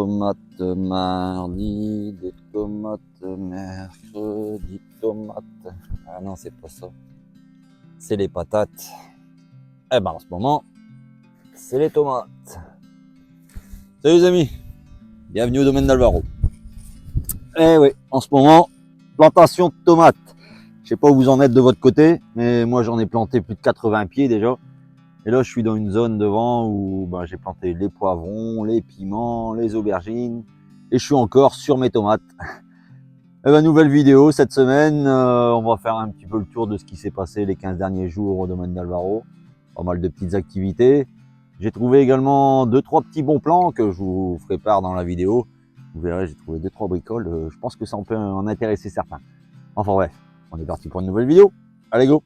tomates mardi, des tomates mercredi, tomates... Ah non, c'est pas ça. C'est les patates. Eh ben en ce moment, c'est les tomates. Salut les amis, bienvenue au domaine d'Alvaro. Eh oui, en ce moment, plantation de tomates. Je sais pas où vous en êtes de votre côté, mais moi j'en ai planté plus de 80 pieds déjà. Et là je suis dans une zone devant où j'ai planté les poivrons, les piments, les aubergines. Et je suis encore sur mes tomates. Et nouvelle vidéo cette semaine, on va faire un petit peu le tour de ce qui s'est passé les 15 derniers jours au domaine d'Alvaro. Pas mal de petites activités. J'ai trouvé également 2-3 petits bons plans que je vous ferai part dans la vidéo. Vous verrez, j'ai trouvé 2-3 bricoles. Je pense que ça en peut en intéresser certains. Enfin bref, on est parti pour une nouvelle vidéo. Allez go!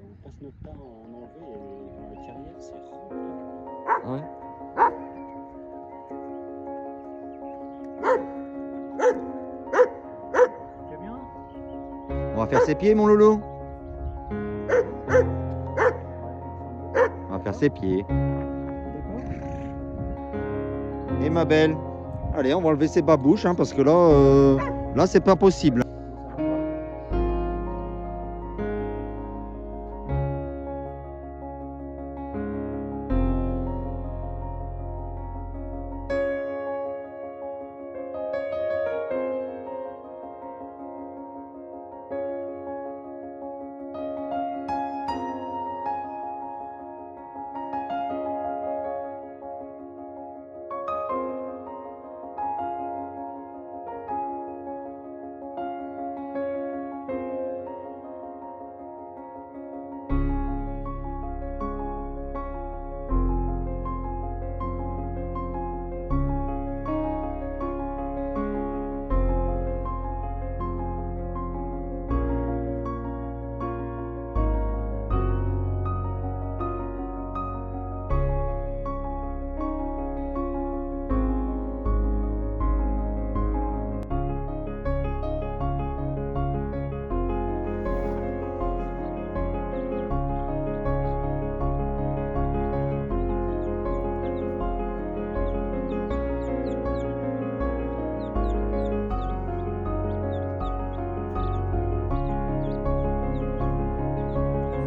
On passe notre temps à en enlever et dans la carrière c'est rempli. Ouais. Tu vas bien? On va faire ses pieds, mon loulou. On va faire ses pieds. Et ma belle. Allez, on va enlever ses babouches, hein, parce que là, c'est pas possible.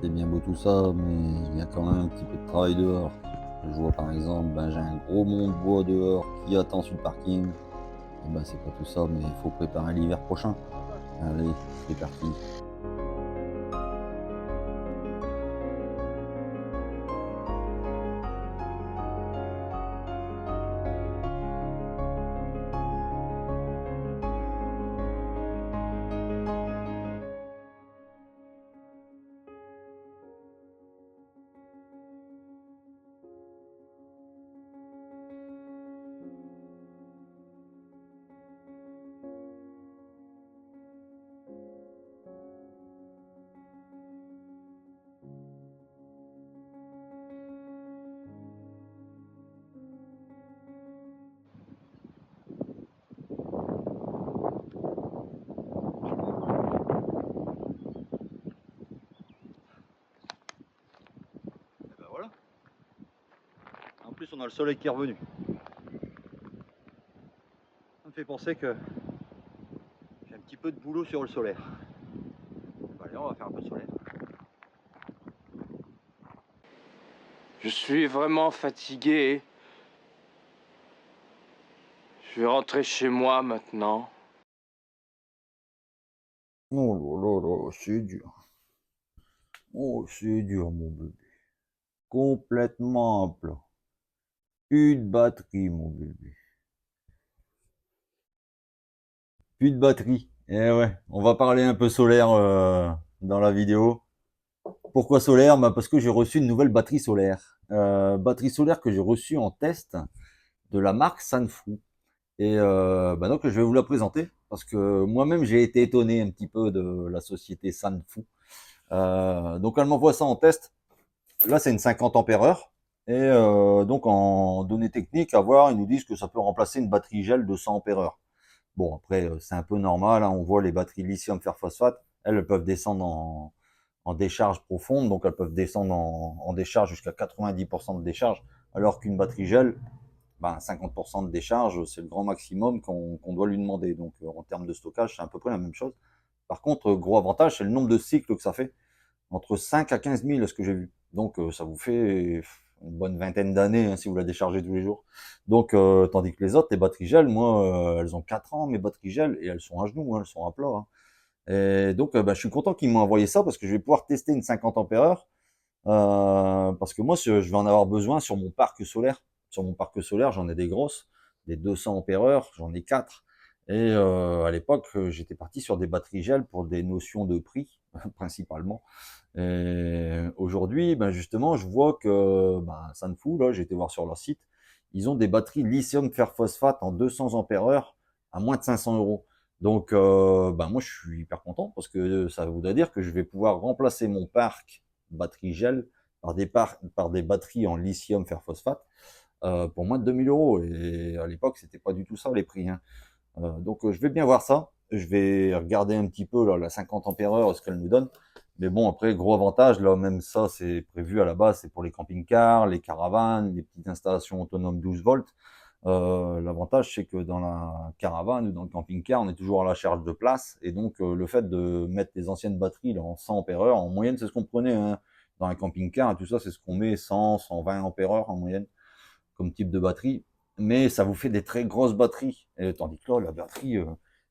C'est bien beau tout ça, mais il y a quand même un petit peu de travail dehors. Je vois par exemple, j'ai un gros mont de bois dehors qui attend sur le parking. Et c'est pas tout ça, mais il faut préparer l'hiver prochain. Allez, c'est parti. Voilà. En plus, on a le soleil qui est revenu. Ça me fait penser que j'ai un petit peu de boulot sur le solaire. Allez, on va faire un peu de solaire. Je suis vraiment fatigué. Je vais rentrer chez moi maintenant. Oh là là, c'est dur. Oh, c'est dur, mon bébé. Complètement à plat. Plus de batterie, mon bébé. Plus de batterie. Eh ouais, on va parler un peu solaire dans la vidéo. Pourquoi solaire? Parce que j'ai reçu une nouvelle batterie solaire. Batterie solaire que j'ai reçue en test de la marque Sanfu. Et donc je vais vous la présenter parce que moi-même j'ai été étonné un petit peu de la société Sanfu. Donc elle m'envoie ça en test. Là, c'est une 50 ampères-heure. Et donc en données techniques, à voir, ils nous disent que ça peut remplacer une batterie gel de 100 ampères-heure. Bon, après, c'est un peu normal, hein, on voit les batteries lithium fer phosphate, elles peuvent descendre en décharge profonde, donc elles peuvent descendre en décharge jusqu'à 90% de décharge, alors qu'une batterie gel, ben, 50% de décharge, c'est le grand maximum qu'on doit lui demander. Donc en termes de stockage, c'est à peu près la même chose. Par contre, gros avantage, c'est le nombre de cycles que ça fait. Entre 5 à 15 000, ce que j'ai vu. Donc ça vous fait une bonne vingtaine d'années hein, si vous la déchargez tous les jours. Donc tandis que les autres, les batteries gel, moi, elles ont 4 ans, mes batteries gel, et elles sont à genoux, hein, elles sont à plat. Hein. Et donc bah, je suis content qu'ils m'ont envoyé ça parce que je vais pouvoir tester une 50 ampères-heure. Parce que moi, je vais en avoir besoin sur mon parc solaire. Sur mon parc solaire, j'en ai des grosses, des 200 ampères-heure, j'en ai 4. Et à l'époque, j'étais parti sur des batteries gel pour des notions de prix, principalement. Et aujourd'hui, ben justement, je vois que ben, Sunfoo, là, j'ai été voir sur leur site, ils ont des batteries lithium fer phosphate en 200 ampères-heure à moins de 500 euros. Donc, ben moi, je suis hyper content parce que ça voudrait dire que je vais pouvoir remplacer mon parc batterie gel par des batteries en lithium fer phosphate pour moins de 2000 euros. Et à l'époque, c'était pas du tout ça les prix. Hein. Donc, je vais bien voir ça. Je vais regarder un petit peu là, la 50 ampères-heure, ce qu'elle nous donne. Mais bon, après, gros avantage, là, même ça, c'est prévu à la base, c'est pour les camping-cars, les caravanes, les petites installations autonomes 12 volts. L'avantage, c'est que dans la caravane ou dans le camping-car, on est toujours à la charge de place. Et donc, le fait de mettre les anciennes batteries là, en 100 ampères-heure, en moyenne, c'est ce qu'on prenait hein, dans un camping-car et tout ça, c'est ce qu'on met 100, 120 ampères-heure en moyenne comme type de batterie. Mais ça vous fait des très grosses batteries. Et, tandis que là, la batterie,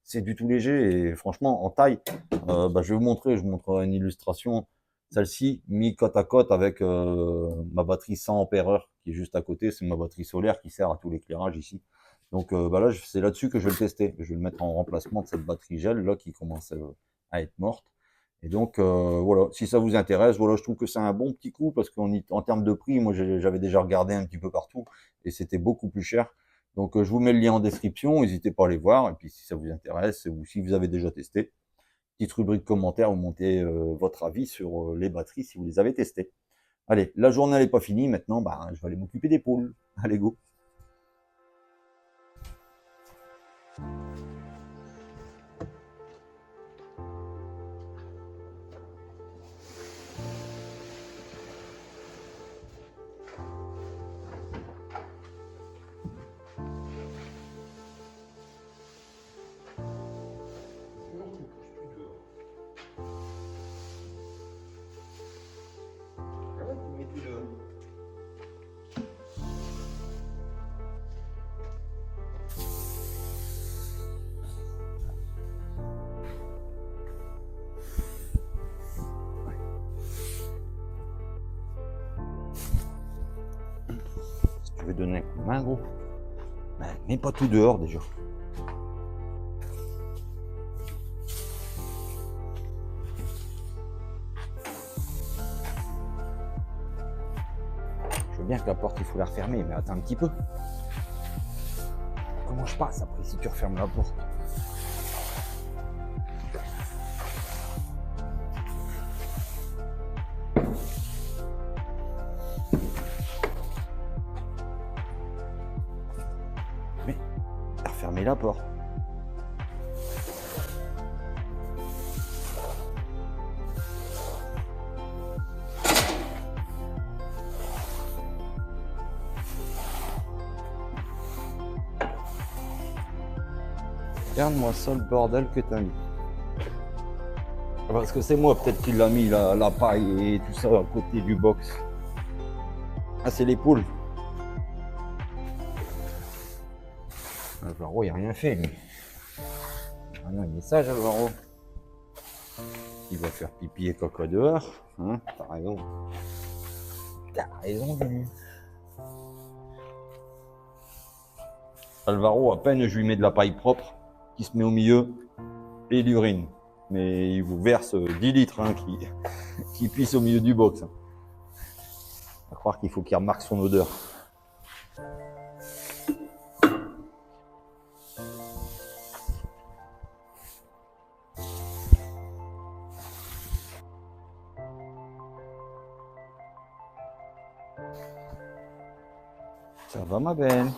c'est du tout léger. Et franchement, en taille, bah, je vais vous montrer, je vous montrerai une illustration. Celle-ci, mis côte à côte avec ma batterie 100 ampères-heure qui est juste à côté. C'est ma batterie solaire qui sert à tout l'éclairage ici. Donc bah là, c'est là-dessus que je vais le tester. Je vais le mettre en remplacement de cette batterie gel là qui commence à être morte. Et donc voilà, si ça vous intéresse, voilà, je trouve que c'est un bon petit coup parce qu'en termes de prix, moi j'avais déjà regardé un petit peu partout et c'était beaucoup plus cher. Donc je vous mets le lien en description, n'hésitez pas à aller voir. Et puis si ça vous intéresse ou si vous avez déjà testé, petite rubrique commentaire, vous montez votre avis sur les batteries si vous les avez testées. Allez, la journée n'est pas finie, maintenant bah, je vais aller m'occuper des poules. Allez, go. Si tu veux donner un coup de main, gros, mais pas tout dehors déjà. Je veux bien que la porte, il faut la refermer, mais attends un petit peu. Comment je passe après si tu refermes la porte? Mais refermer la porte. Regarde-moi ça le bordel que t'as mis. Parce que c'est moi peut-être qui l'a mis la paille et tout ça à côté du box. Ah c'est les poules. Alvaro il a rien fait lui. Ah non il est sage Alvaro. Il va faire pipi et caca dehors. Hein, t'as raison. T'as raison lui. Alvaro à peine je lui mets de la paille propre qui se met au milieu et l'urine. Mais il vous verse 10 litres hein, qui pisse au milieu du box. Hein. À croire qu'il faut qu'il remarque son odeur. Ça va ma belle?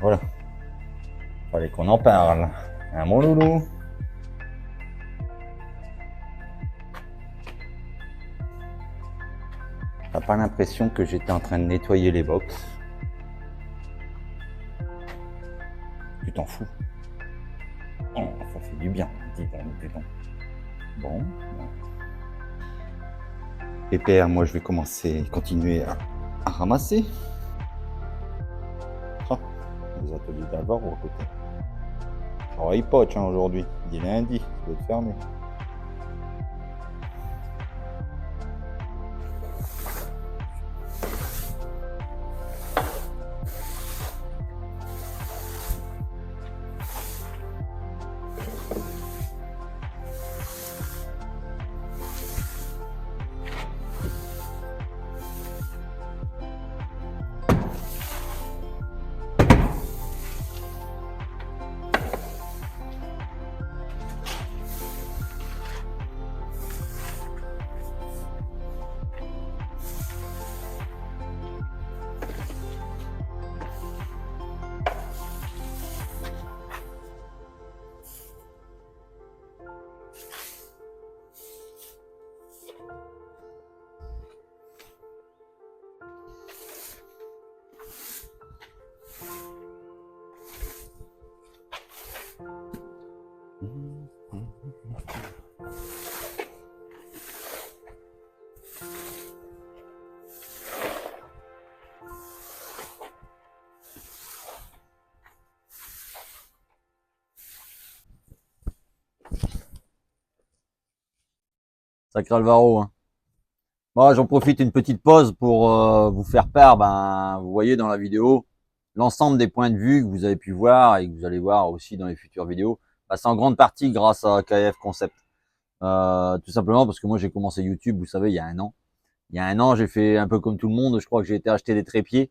Voilà. Fallait qu'on en parle. Hein, mon loulou? T'as pas l'impression que j'étais en train de nettoyer les box? Tu t'en fous? Oh, ça fait du bien. Dis donc. Bon. Pépère, moi je vais continuer à ramasser. Ah, les ateliers d'Alvaro à côté. Travaille pas, tiens, aujourd'hui. Il est lundi, ça doit être fermé. Sacré Alvaro, hein. Bon, j'en profite une petite pause pour vous faire part, vous voyez dans la vidéo, l'ensemble des points de vue que vous avez pu voir et que vous allez voir aussi dans les futures vidéos, c'est en grande partie grâce à KF Concept. Tout simplement parce que moi j'ai commencé YouTube, vous savez, il y a un an. Il y a un an, j'ai fait un peu comme tout le monde, je crois que j'ai été acheter des trépieds.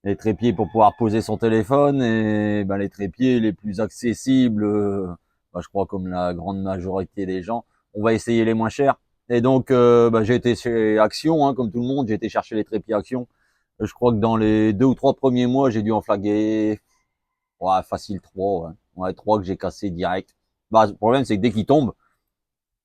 Les trépieds pour pouvoir poser son téléphone et les trépieds les plus accessibles, je crois comme la grande majorité des gens, on va essayer les moins chers. Et donc j'ai été chez Action, hein, comme tout le monde, j'ai été chercher les trépieds Action. Je crois que dans les 2 ou 3 premiers mois, j'ai dû en flaguer facile 3, ouais. 3 que j'ai cassé direct. Le problème c'est que dès qu'il tombe,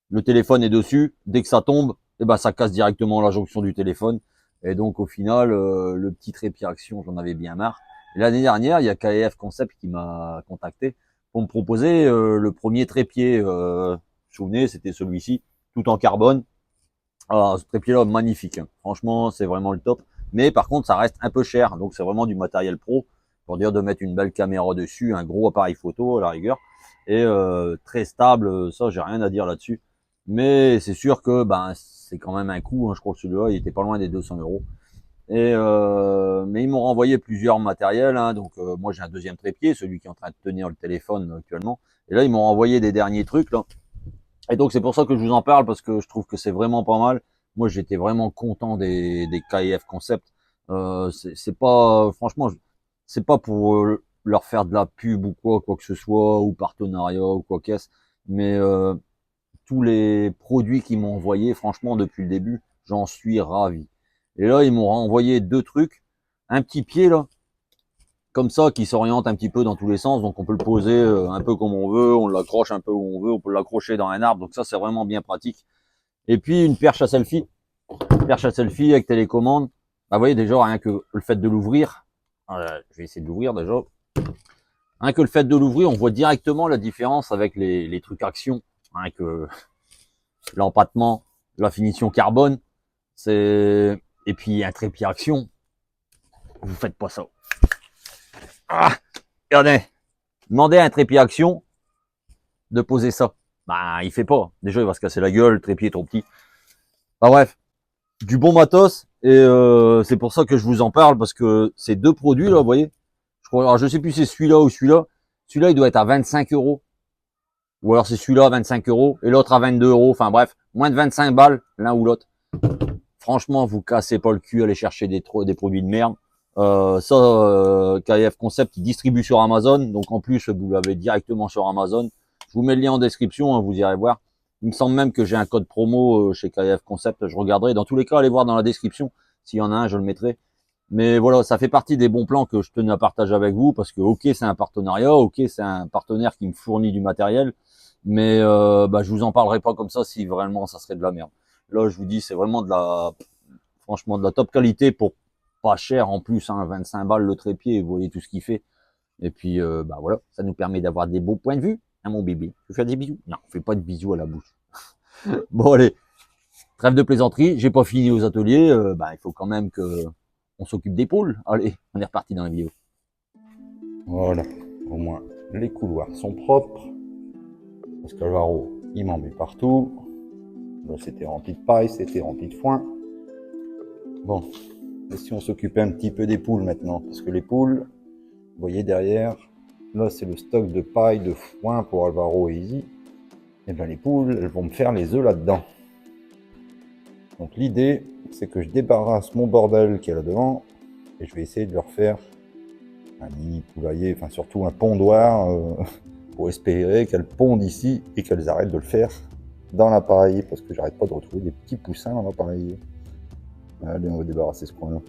le téléphone est dessus, dès que ça tombe, ça casse directement la jonction du téléphone. Et donc au final, le petit trépied Action, j'en avais bien marre. L'année dernière, il y a KF Concept qui m'a contacté pour me proposer le premier trépied. Vous vous souvenez, c'était celui-ci, tout en carbone. Alors, ce trépied-là, magnifique, hein. Franchement, c'est vraiment le top. Mais par contre, ça reste un peu cher. Donc c'est vraiment du matériel pro, pour dire de mettre une belle caméra dessus, un gros appareil photo à la rigueur. Et très stable, ça, j'ai rien à dire là-dessus. Mais c'est sûr que c'est quand même un coût, hein. Je crois que celui-là, il était pas loin des 200 €. Et mais ils m'ont renvoyé plusieurs matériels, hein. Donc moi j'ai un deuxième trépied, celui qui est en train de tenir le téléphone actuellement. Et là ils m'ont renvoyé des derniers trucs là. Et donc c'est pour ça que je vous en parle, parce que je trouve que c'est vraiment pas mal. Moi j'étais vraiment content des KF Concept. C'est pas, franchement, c'est pas pour leur faire de la pub ou quoi que ce soit, ou partenariat ou quoi qu'est-ce. Mais tous les produits qu'ils m'ont envoyés, franchement, depuis le début, j'en suis ravi. Et là, ils m'ont envoyé 2 trucs. Un petit pied, là, comme ça, qui s'oriente un petit peu dans tous les sens. Donc, on peut le poser un peu comme on veut. On l'accroche un peu où on veut. On peut l'accrocher dans un arbre. Donc, ça, c'est vraiment bien pratique. Et puis, une perche à selfie. Perche à selfie avec télécommande. Vous voyez, déjà, rien que le fait de l'ouvrir. Je vais essayer de l'ouvrir, déjà. Rien que le fait de l'ouvrir, on voit directement la différence avec les trucs Action. Rien que l'empattement, la finition carbone, et puis un trépied Action, vous faites pas ça. Regardez, demandez à un trépied Action de poser ça. Il fait pas. Déjà, il va se casser la gueule, le trépied est trop petit. Bref, du bon matos, et c'est pour ça que je vous en parle, parce que ces 2 produits là, vous voyez, alors je sais plus si c'est celui-là ou celui-là. Celui-là, il doit être à 25 €. Ou alors c'est celui-là à 25 € et l'autre à 22 €. Enfin bref, moins de 25 balles l'un ou l'autre. Franchement, vous cassez pas le cul, allez chercher des produits de merde. KF Concept, il distribue sur Amazon. Donc en plus, vous l'avez directement sur Amazon. Je vous mets le lien en description, hein, vous irez voir. Il me semble même que j'ai un code promo chez KF Concept, je regarderai. Dans tous les cas, allez voir dans la description. S'il y en a un, je le mettrai. Mais voilà, ça fait partie des bons plans que je tenais à partager avec vous, parce que ok, c'est un partenariat, ok, c'est un partenaire qui me fournit du matériel, mais je vous en parlerai pas comme ça si vraiment ça serait de la merde. Là, je vous dis, c'est vraiment franchement de la top qualité pour pas cher en plus, hein, 25 balles le trépied, vous voyez tout ce qu'il fait. Et puis, voilà, ça nous permet d'avoir des beaux points de vue, hein, mon bébé. Tu veux faire des bisous? Non, fais pas de bisous à la bouche. Bon, allez, trêve de plaisanterie, j'ai pas fini aux ateliers, il faut quand même que on s'occupe des poules. Allez, on est reparti dans la vidéo. Voilà, au moins les couloirs sont propres, parce qu'Alvaro, il m'en met partout. Là, c'était rempli de paille, c'était rempli de foin. Bon, et si on s'occupait un petit peu des poules maintenant, parce que les poules, vous voyez derrière, là c'est le stock de paille, de foin pour Alvaro et Izzy. Et bien les poules, elles vont me faire les œufs là-dedans. Donc l'idée, c'est que je débarrasse mon bordel qui est là-devant, et je vais essayer de leur faire un mini poulailler, enfin surtout un pondoir, pour espérer qu'elles pondent ici et qu'elles arrêtent de le faire dans l'appareil, parce que j'arrête pas de retrouver des petits poussins dans l'appareil. Allez, on va débarrasser ce coin-là.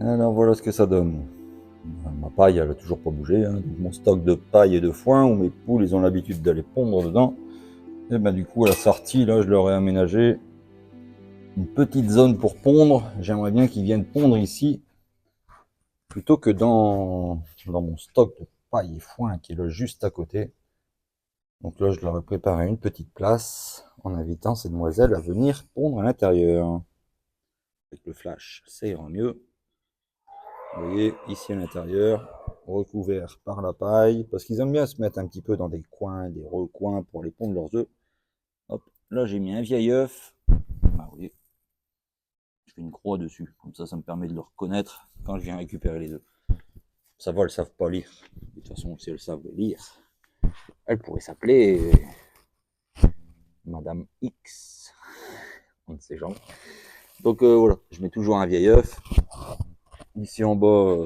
Alors voilà ce que ça donne. Ma paille, elle a toujours pas bougé, hein. Donc mon stock de paille et de foin, où mes poules, ils ont l'habitude d'aller pondre dedans. Et ben du coup, à la sortie, là, je leur ai aménagé une petite zone pour pondre. J'aimerais bien qu'ils viennent pondre ici, plutôt que dans mon stock de paille et foin qui est là juste à côté. Donc là, je leur ai préparé une petite place en invitant ces demoiselles à venir pondre à l'intérieur. Avec le flash, ça ira mieux. Vous voyez, ici à l'intérieur, recouvert par la paille, parce qu'ils aiment bien se mettre un petit peu dans des coins, des recoins pour les pondre leurs œufs. Hop, là j'ai mis un vieil œuf. Ah, vous voyez, je fais une croix dessus, comme ça me permet de le reconnaître quand je viens récupérer les œufs. Ça va, elles savent pas lire. De toute façon, si elles savent lire, elles pourraient s'appeler Madame X. On ne sait jamais. Donc voilà, je mets toujours un vieil œuf. Ici en bas,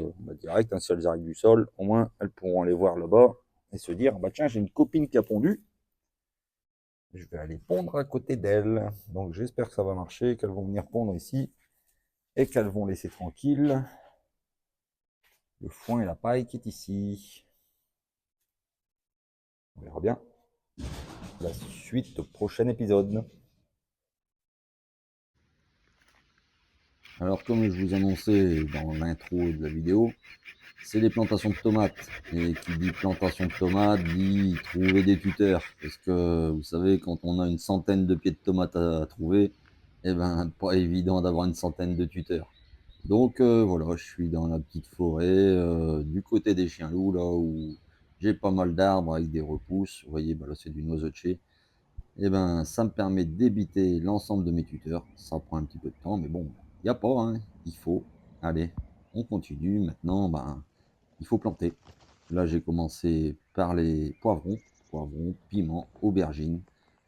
direct, hein, si elles arrivent du sol, au moins elles pourront aller voir là-bas et se dire, bah tiens, j'ai une copine qui a pondu, je vais aller pondre à côté d'elle. Donc j'espère que ça va marcher, qu'elles vont venir pondre ici et qu'elles vont laisser tranquille le foin et la paille qui est ici. On verra bien la suite au prochain épisode. Alors comme je vous annonçais dans l'intro de la vidéo, c'est des plantations de tomates. Et qui dit plantation de tomates dit trouver des tuteurs. Parce que vous savez, quand on a une centaine de pieds de tomates à trouver, eh ben pas évident d'avoir une centaine de tuteurs. Donc voilà, je suis dans la petite forêt du côté des chiens loups, là où j'ai pas mal d'arbres avec des repousses. Vous voyez, là c'est du noisetier. Et ben ça me permet d'ébiter l'ensemble de mes tuteurs. Ça prend un petit peu de temps, mais bon, il n'y a pas, hein, il faut. Allez, on continue. Maintenant, il faut planter. Là, j'ai commencé par les poivrons, piments, aubergines.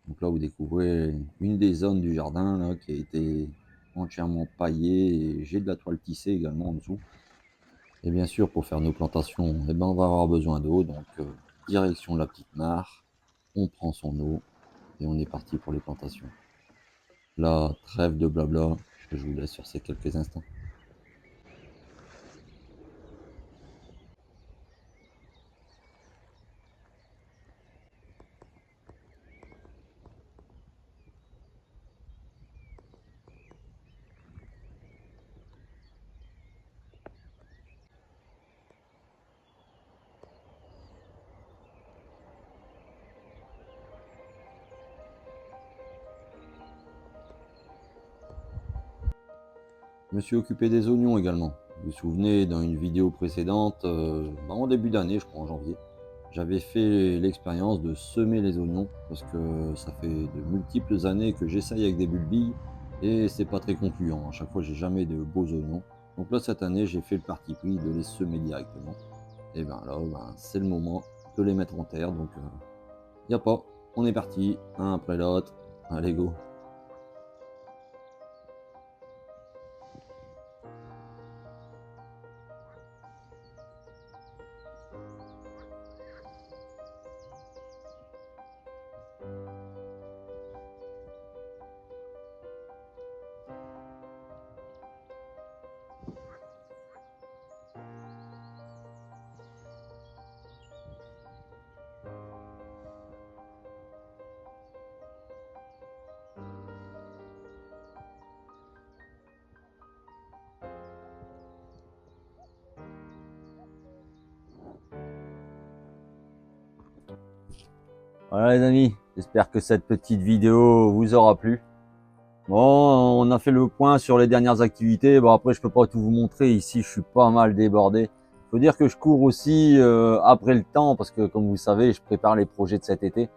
Donc là, vous découvrez une des zones du jardin là, qui a été entièrement paillée. Et j'ai de la toile tissée également en dessous. Et bien sûr, pour faire nos plantations, eh ben, on va avoir besoin d'eau. Donc, direction de la petite mare. On prend son eau et on est parti pour les plantations. Là, trêve de blabla. Je vous laisse sur ces quelques instants. Je me suis occupé des oignons également. Vous vous souvenez, dans une vidéo précédente, en début d'année, je crois en janvier, j'avais fait l'expérience de semer les oignons parce que ça fait de multiples années que j'essaye avec des bulbilles et c'est pas très concluant. À chaque fois, j'ai jamais de beaux oignons. Donc là, cette année, j'ai fait le parti pris de les semer directement. Et ben là, c'est le moment de les mettre en terre. Donc, y a pas, on est parti, un après l'autre. Allez, go. Voilà les amis, j'espère que cette petite vidéo vous aura plu. Bon, on a fait le point sur les dernières activités. Bon, après, je peux pas tout vous montrer. Ici, je suis pas mal débordé. Faut dire que je cours aussi après le temps parce que, comme vous savez, je prépare les projets de cet été.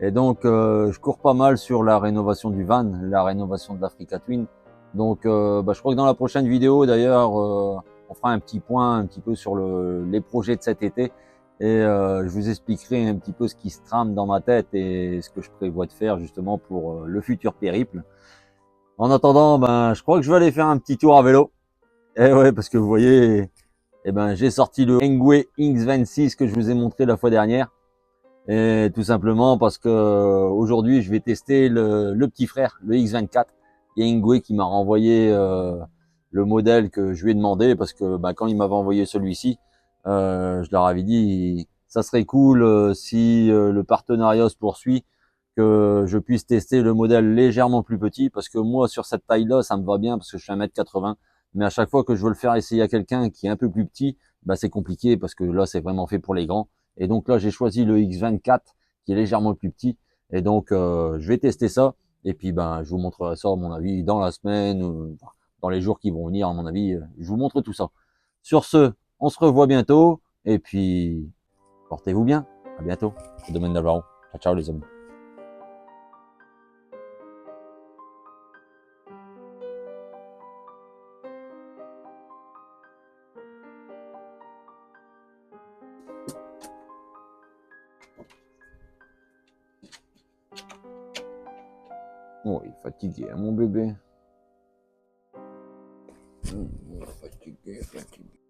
Et donc, je cours pas mal sur la rénovation du van, la rénovation de l'Africa Twin. Donc, je crois que dans la prochaine vidéo, d'ailleurs, on fera un petit point un petit peu sur les projets de cet été. Et je vous expliquerai un petit peu ce qui se trame dans ma tête et ce que je prévois de faire justement pour le futur périple. En attendant, je crois que je vais aller faire un petit tour à vélo. Et ouais, parce que vous voyez, j'ai sorti le Engwe X26 que je vous ai montré la fois dernière. Et tout simplement parce que aujourd'hui, je vais tester le petit frère, le X24. Il y a Engwe qui m'a renvoyé le modèle que je lui ai demandé parce que quand il m'avait envoyé celui-ci, je leur avais dit ça serait cool si le partenariat se poursuit, que je puisse tester le modèle légèrement plus petit parce que moi sur cette taille là ça me va bien parce que je suis 1m80, mais à chaque fois que je veux le faire essayer à quelqu'un qui est un peu plus petit, c'est compliqué parce que là c'est vraiment fait pour les grands. Et donc là j'ai choisi le X24 qui est légèrement plus petit, et donc je vais tester ça et puis je vous montrerai ça à mon avis dans la semaine, dans les jours qui vont venir à mon avis, je vous montre tout ça. Sur ce, on se revoit bientôt et puis portez-vous bien, à bientôt au domaine d'Alvaro. Ciao ciao les amis. Oh, il est fatigué, hein, mon bébé. Fatigué, fatigué.